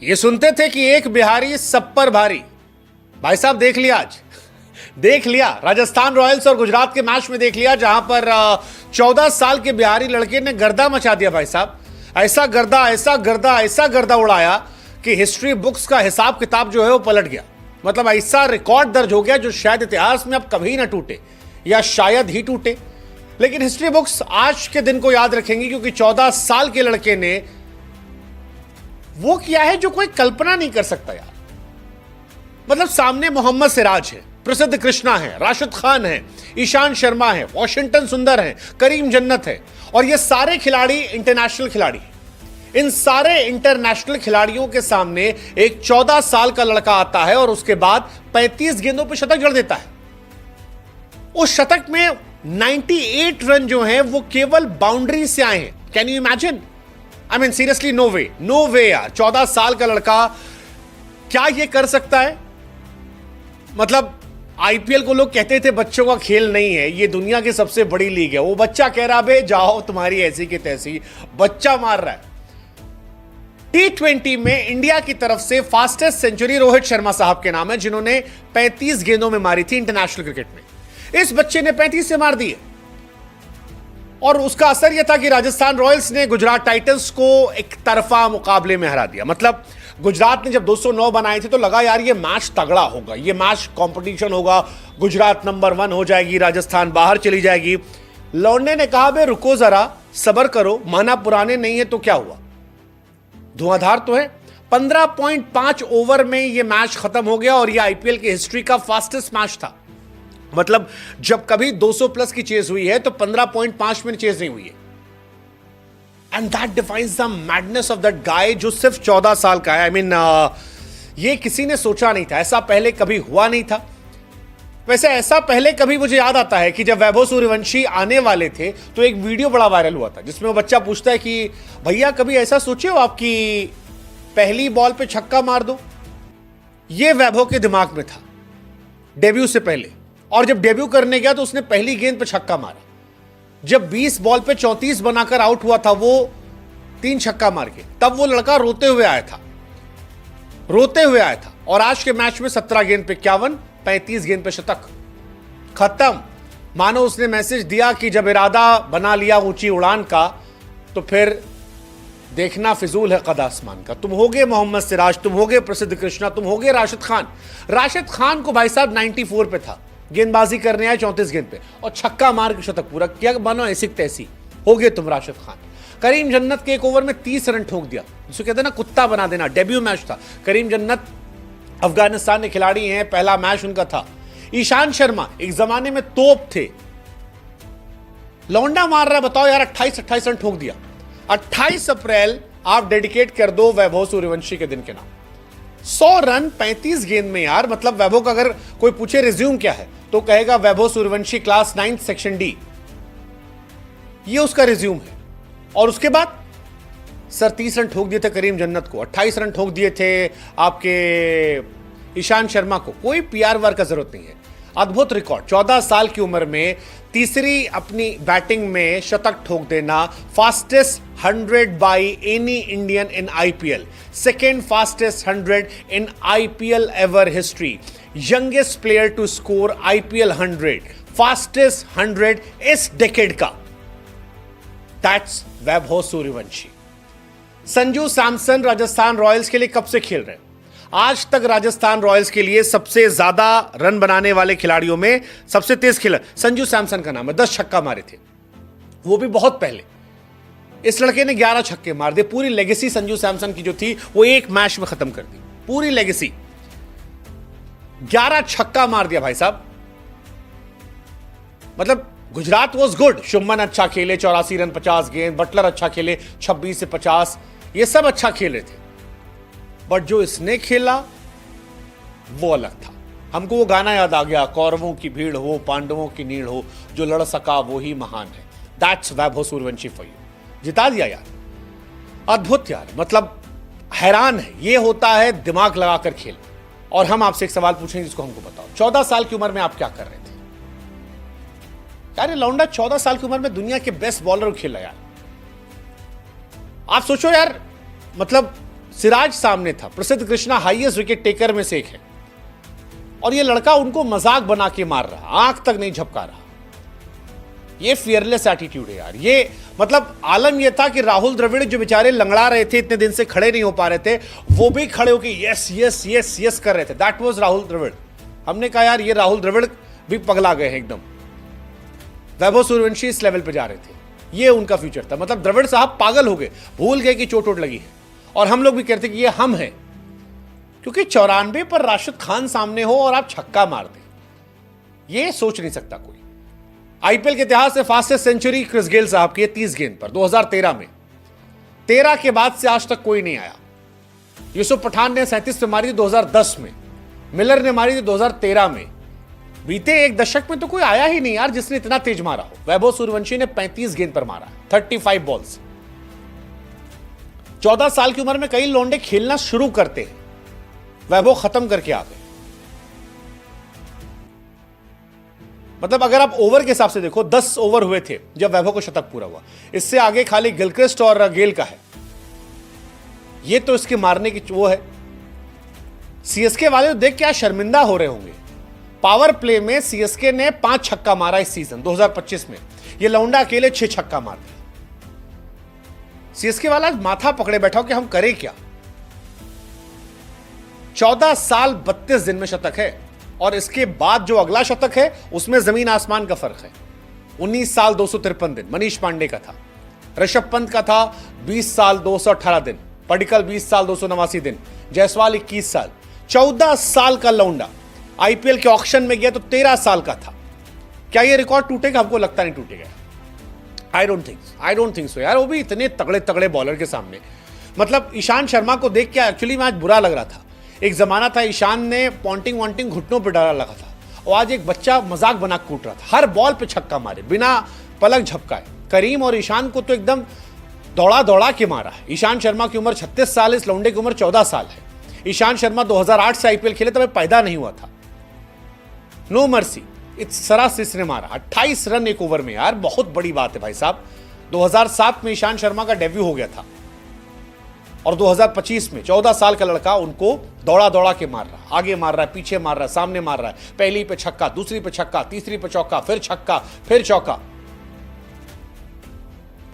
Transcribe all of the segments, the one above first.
ये सुनते थे कि एक बिहारी सब पर भारी। भाई साहब देख लिया, आज देख लिया राजस्थान रॉयल्स और गुजरात के मैच में, देख लिया जहां पर 14 साल के बिहारी लड़के ने गर्दा मचा दिया। भाई साहब ऐसा गर्दा ऐसा गर्दा ऐसा गर्दा उड़ाया कि हिस्ट्री बुक्स का हिसाब किताब जो है वो पलट गया। मतलब ऐसा रिकॉर्ड दर्ज हो गया जो शायद इतिहास में अब कभी ना टूटे या शायद ही टूटे। लेकिन हिस्ट्री बुक्स आज के दिन को याद रखेंगी क्योंकि 14 साल के लड़के ने वो किया है जो कोई कल्पना नहीं कर सकता यार। मतलब सामने मोहम्मद सिराज है, प्रसिद्ध कृष्णा है, राशिद खान है, ईशान शर्मा है, वॉशिंगटन सुंदर है, करीम जन्नत है, और ये सारे खिलाड़ी इंटरनेशनल खिलाड़ी हैं। इन सारे इंटरनेशनल खिलाड़ियों के सामने एक 14 साल का लड़का आता है और उसके बाद 35 गेंदों पर शतक जड़ देता है। उस शतक में 98 रन जो हैं वो केवल बाउंड्री से आए हैं। Can you imagine? I mean seriously, no way यार। 14 साल का लड़का क्या ये कर सकता है? मतलब आईपीएल को लोग कहते थे बच्चों का खेल नहीं है, ये दुनिया की सबसे बड़ी लीग है। वो बच्चा कह रहा बे जाओ तुम्हारी ऐसी की तैसी, बच्चा मार रहा है। T20 में इंडिया की तरफ से फास्टेस्ट सेंचुरी रोहित शर्मा साहब के नाम है, जिन्होंने 35 गेंदों में मारी थी इंटरनेशनल क्रिकेट में। इस बच्चे ने 35 से मार दी है और उसका असर यह था कि राजस्थान रॉयल्स ने गुजरात टाइटंस को एक तरफा मुकाबले में हरा दिया। मतलब गुजरात ने जब 209 बनाए थे तो लगा यार ये मैच तगड़ा होगा, ये मैच कंपटीशन होगा, गुजरात नंबर 1 हो जाएगी, राजस्थान बाहर चली जाएगी। लौंडे ने कहा बे रुको जरा, सबर करो, माना पुराने नहीं है तो क्या हुआ, धुआंधार तो है। 15.5 ओवर में यह मैच खत्म हो गया और यह आईपीएल की हिस्ट्री का फास्टेस्ट मैच था। मतलब जब कभी 200 प्लस की चेज हुई है तो 15.5 में चेज नहीं हुई है। And that defines the madness of that guy जो सिर्फ 14 साल का है। आई मीन ये किसी ने सोचा नहीं था, ऐसा पहले कभी हुआ नहीं था। वैसे ऐसा पहले कभी मुझे याद आता है कि जब वैभव सूर्यवंशी आने वाले थे तो एक वीडियो बड़ा वायरल हुआ था जिसमें वो बच्चा पूछता है कि भैया कभी ऐसा सोचे हो आपकी पहली बॉल पे छक्का मार दो। ये वैभव के दिमाग में था डेब्यू से पहले, और जब डेब्यू करने गया तो उसने पहली गेंद पे छक्का मारा। जब 20 बॉल पे 34 बनाकर आउट हुआ था वो 3 छक्का मार के, तब वो लड़का रोते हुए आया था। और आज के मैच में 17 गेंद पे 51, 35 गेंद पे शतक, खत्म। मानो उसने मैसेज दिया कि जब इरादा बना लिया ऊंची उड़ान का तो फिर देखना फिजूल है कद आसमान का। तुम होगे मोहम्मद सिराज, तुम होगे प्रसिद्ध कृष्णा, तुम होगे राशिद खान। राशिद खान को भाई साहब 94 पे था, गेंदबाजी करने आए 34 गेंद पे और छक्का मार के शतक पूरा किया। मानो ऐसी तैसी होगे तुम राशिद खान। करीम जन्नत के एक ओवर में 30 रन ठोक दिया, जिसे कहते हैं ना कुत्ता बना देना। डेब्यू मैच था। करीम जन्नत अफगानिस्तान के खिलाड़ी हैं, पहला मैच उनका था। ईशान शर्मा एक जमाने में तोप थे, लौंडा मार रहा, बताओ यार 28 रन ठोक दिया। 28 अप्रैल आप डेडिकेट कर दो वैभव सूर्यवंशी के दिन के नाम। 100 रन 35 गेंद में यार। मतलब वैभव का अगर कोई पूछे रिज्यूम क्या है तो कहेगा Vaibhav Suryavanshi class 9 section D, ये उसका रिज्यूम है। और उसके बाद सर 30 रन ठोक दिए थे करीम जन्नत को, 28 रन ठोक दिए थे आपके ईशान शर्मा को। कोई पीआर वर्क का जरूरत नहीं है। अद्भुत रिकॉर्ड, 14 साल की उम्र में तीसरी अपनी बैटिंग में शतक ठोक देना। Fastest 100 by any Indian in IPL, second fastest 100 in IPL ever history, youngest player to score IPL 100, fastest 100 इस डेकेड का, दैट्स वैभव सूर्यवंशी। संजू सैमसन राजस्थान रॉयल्स के लिए कब से खेल रहे हैं? आज तक राजस्थान रॉयल्स के लिए सबसे ज्यादा रन बनाने वाले खिलाड़ियों में सबसे तेज खिलाड़ी संजू सैमसन का नाम है। 10 छक्का मारे थे, वो भी बहुत पहले। इस लड़के ने 11 छक्के मार दिए। पूरी लेगेसी संजू सैमसन की जो थी वो एक मैच में खत्म कर दी, पूरी लेगेसी। 11 छक्का मार दिया भाई साहब। मतलब गुजरात वॉज गुड, शुभमन अच्छा खेले 84 रन 50 गेंद, बटलर अच्छा खेले 26 से 50, ये सब अच्छा खेल रहे थे। बट जो इसने खेला वो अलग था। हमको वो गाना याद आ गया, कौरवों की भीड़ हो पांडवों की नीड़ हो, जो लड़ सका वो ही महान है। That's Vaibhav Suryavanshi for you. जिता दिया यार, अद्भुत यार। मतलब हैरान है, ये होता है दिमाग लगाकर खेल। और हम आपसे एक सवाल पूछेंगे जिसको हमको बताओ, 14 साल की उम्र में आप क्या कर रहे थे यार? लौंडा 14 साल की उम्र में दुनिया के बेस्ट बॉलर खेला यार। आप सोचो यार, मतलब सिराज सामने था, प्रसिद्ध कृष्णा हाईएस्ट विकेट टेकर में से एक है, और ये लड़का उनको मजाक बना के मार रहा, आंख तक नहीं झपका रहा। ये फियरलेस एटीट्यूड है यार। ये मतलब आलम ये था कि राहुल द्रविड़ जो बेचारे लंगड़ा रहे थे, इतने दिन से खड़े नहीं हो पा रहे थे, वो भी खड़े होकर यस यस यस यस कर रहे थे। That was Rahul Dravid. हमने कहा यार ये राहुल द्रविड़ भी पगला गए हैं एकदम। वैभव सूर्यवंशी इस लेवल पे जा रहे थे, ये उनका फ्यूचर था। मतलब द्रविड़ साहब पागल हो गए, भूल गए कि चोट वोट लगी है। और हम लोग भी कहते कि ये हम हैं, क्योंकि 94 पर राशिद खान सामने हो और आप छक्का मार दें, ये सोच नहीं सकता कोई। आईपीएल के इतिहास से फास्टेस्ट सेंचुरी क्रिस गेल साहब की 30 गेंद पर 2013 में। 13 के बाद से आज तक कोई नहीं आया। यूसुफ पठान ने 37 पे मारी थी 2010 में, मिलर ने मारी थी 2013 में। बीते एक दशक में तो कोई आया ही नहीं यार जिसने इतना तेज मारा हो। वैभव सूर्यवंशी ने 35 गेंद पर मारा, 35 बॉल्स। 14 साल की उम्र में कई लौंडे खेलना शुरू करते हैं, वैभव खत्म करके आ गए। मतलब अगर आप ओवर के हिसाब से देखो, 10 ओवर हुए थे जब वैभव को शतक पूरा हुआ। इससे आगे खाली गिलक्रिस्ट और गेल का है। ये तो इसके मारने की वो है। सीएसके वाले तो देख क्या शर्मिंदा हो रहे होंगे। पावर प्ले में सीएसके ने 5 छक्का मारा इस सीजन 2025 में। ये लौंडा अकेले 6 छक्का मार दिया। सीएसके वाला माथा पकड़े बैठा हो कि हम करें क्या। 14 साल 32 दिन में शतक है, और इसके बाद जो अगला शतक है उसमें जमीन आसमान का फर्क है। 19 साल 253 दिन मनीष पांडे का था। ऋषभ पंत का था 20 साल 218 दिन। पडिक्कल 20 साल 289 दिन। जायसवाल 21 साल। 14 साल का लौंडा आईपीएल के ऑक्शन में गया तो 13 साल का था। क्या ये रिकॉर्ड टूटेगा? हमको लगता नहीं टूटेगा। आई डोंट थिंक सो यार। वो भी इतने तगड़े तगड़े बॉलर के सामने। मतलब ईशांत शर्मा को देख के एक्चुअली में आज बुरा लग रहा था। एक जमाना था ईशान ने पॉन्टिंग वॉन्टिंग घुटनों पर डाला लगा था, और आज एक बच्चा मजाक बना कूट रहा था। हर बॉल पे छक्का मारे बिना पलक झपकाए। करीम और ईशान को तो एकदम दौड़ा दौड़ा के मारा है। ईशांत शर्मा की उम्र 36 साल, इस लौंडे की उम्र 14 साल है। ईशांत शर्मा 2008 से आईपीएल खेले तब पैदा नहीं हुआ था। नो मर्सी, इस सरासिस ने मारा 28 रन एक ओवर में यार, बहुत बड़ी बात है भाई साहब। 2007 में ईशांत शर्मा का डेब्यू हो गया था, और 2025 में 14 साल का लड़का उनको दौड़ा दौड़ा के मार रहा, आगे मार रहा है, पीछे मार रहा है, सामने मार रहा है। पहली पे छक्का, दूसरी पे छक्का, तीसरी पे चौका, फिर छक्का, फिर चौका।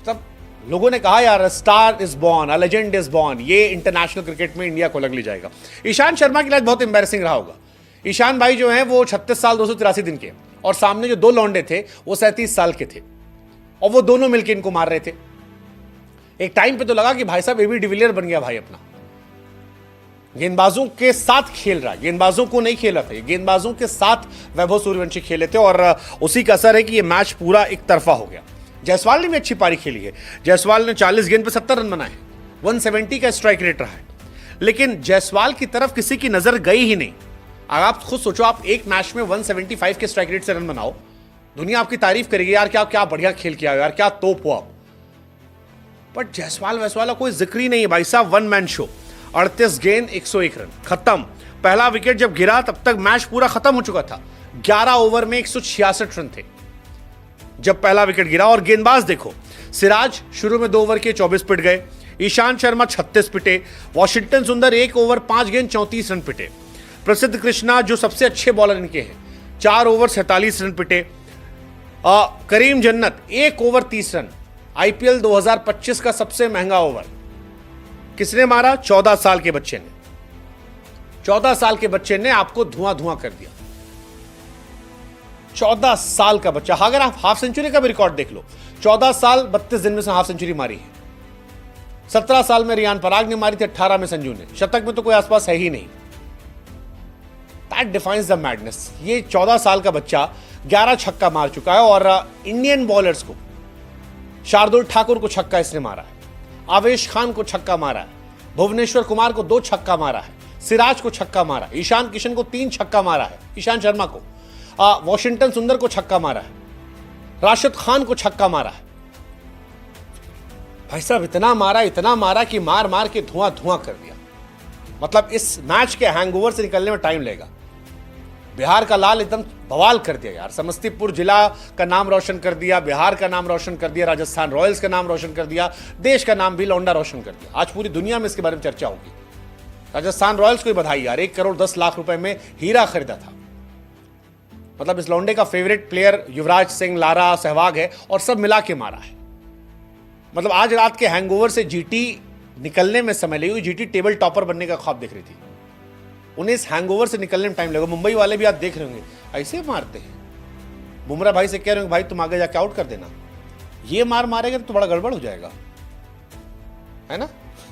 तब लोगों ने कहा यार star is born, a legend is born. ये इंटरनेशनल क्रिकेट में इंडिया को लग ले जाएगा। ईशांत शर्मा के लिए बहुत एम्बैरेसिंग रहा होगा। ईशान भाई जो है वो 36 साल 283 दिन के, और सामने जो 2 लौंडे थे वो 37 साल के थे, और वो दोनों मिलकर इनको मार रहे थे। एक टाइम पे तो लगा कि भाई साहब एबी डिविलियर बन गया भाई अपना। गेंदबाजों के साथ खेल रहा है, गेंदबाजों को नहीं खेला था, गेंदबाजों के साथ वैभव सूर्यवंशी खेले थे, और उसी का असर है कि ये मैच पूरा एक तरफा हो गया। जायसवाल ने भी अच्छी पारी खेली है। जायसवाल ने 40 गेंद पे 70 रन बनाए, 170 का स्ट्राइक रेट रहा है। लेकिन जायसवाल की तरफ किसी की नजर गई ही नहीं। अगर आप खुद सोचो, आप एक मैच में 175 के स्ट्राइक रेट से रन बनाओ, दुनिया आपकी तारीफ करेगी यार, क्या बढ़िया खेल किया यार, क्या तोप हो आप। बट जायसवाल वैसवाल कोई जिक्र ही नहीं है भाई साहब। 1 मैन शो, 38 गेंद 101 रन, खत्म। पहला विकेट जब गिरा तब तक मैच पूरा खत्म हो चुका था। 11 ओवर में 166 रन थे जब पहला विकेट गिरा। और गेंदबाज देखो, सिराज शुरू में 2 ओवर के 24 पिट गए, ईशांत शर्मा 36 पिटे, वॉशिंगटन सुंदर 1 ओवर 5 गेंद 34 रन पिटे, प्रसिद्ध कृष्णा जो सबसे अच्छे बॉलर इनके हैं 4 ओवर 47 रन पिटे, करीम जन्नत 1 ओवर 30 रन। आईपीएल 2025 का सबसे महंगा ओवर किसने मारा? 14 साल के बच्चे ने। 14 साल के बच्चे ने आपको धुआं धुआं कर दिया। 14 साल का बच्चा। अगर आप हाफ सेंचुरी का भी रिकॉर्ड देख लो, 14 साल 32 दिन में से हाफ सेंचुरी मारी है। 17 साल में रियान पराग ने मारी थी, 18 में संजू ने। शतक में तो कोई आसपास है ही नहीं। That defines the madness. ये 14 साल का बच्चा 11 छक्का मार चुका है, और इंडियन बॉलर्स को, शार्दुल ठाकुर को छक्का इसने मारा है, आवेश खान को छक्का मारा है, भुवनेश्वर कुमार को 2 छक्का मारा है, सिराज को छक्का मारा, ईशान किशन को 3 छक्का मारा है, ईशांत शर्मा को, वॉशिंगटन सुंदर को छक्का मारा है, राशिद खान को छक्का मारा है। भाई साहब इतना मारा कि मार मार के धुआं धुआं कर दिया। मतलब इस मैच के हैंगओवर से निकलने में टाइम लगेगा। बिहार का लाल एकदम बवाल कर दिया यार। समस्तीपुर जिला का नाम रोशन कर दिया, बिहार का नाम रोशन कर दिया, राजस्थान रॉयल्स का नाम रोशन कर दिया, देश का नाम भी लौंडा रोशन कर दिया। आज पूरी दुनिया में इसके बारे में चर्चा होगी। राजस्थान रॉयल्स को बधाई यार, 1 करोड़ 10 लाख रुपए में हीरा खरीदा था। मतलब इस लौंडे का favourite player Yuvraj Singh, Lara, Sehwag है और सब मिला के मारा है। मतलब आज रात के हैंगओवर से जीटी निकलने में समय लगी हुई। जीटी टेबल टॉपर बनने का ख्वाब देख रही थी, उन्हें इस हैंगओवर से निकलने में टाइम लगेगा। मुंबई वाले भी आज देख रहे होंगे ऐसे मारते हैं। बुमराह भाई से कह रहे होंगे भाई तुम आगे जाके आउट कर देना, ये मार मारेगा तो बड़ा गड़बड़ हो जाएगा, है ना।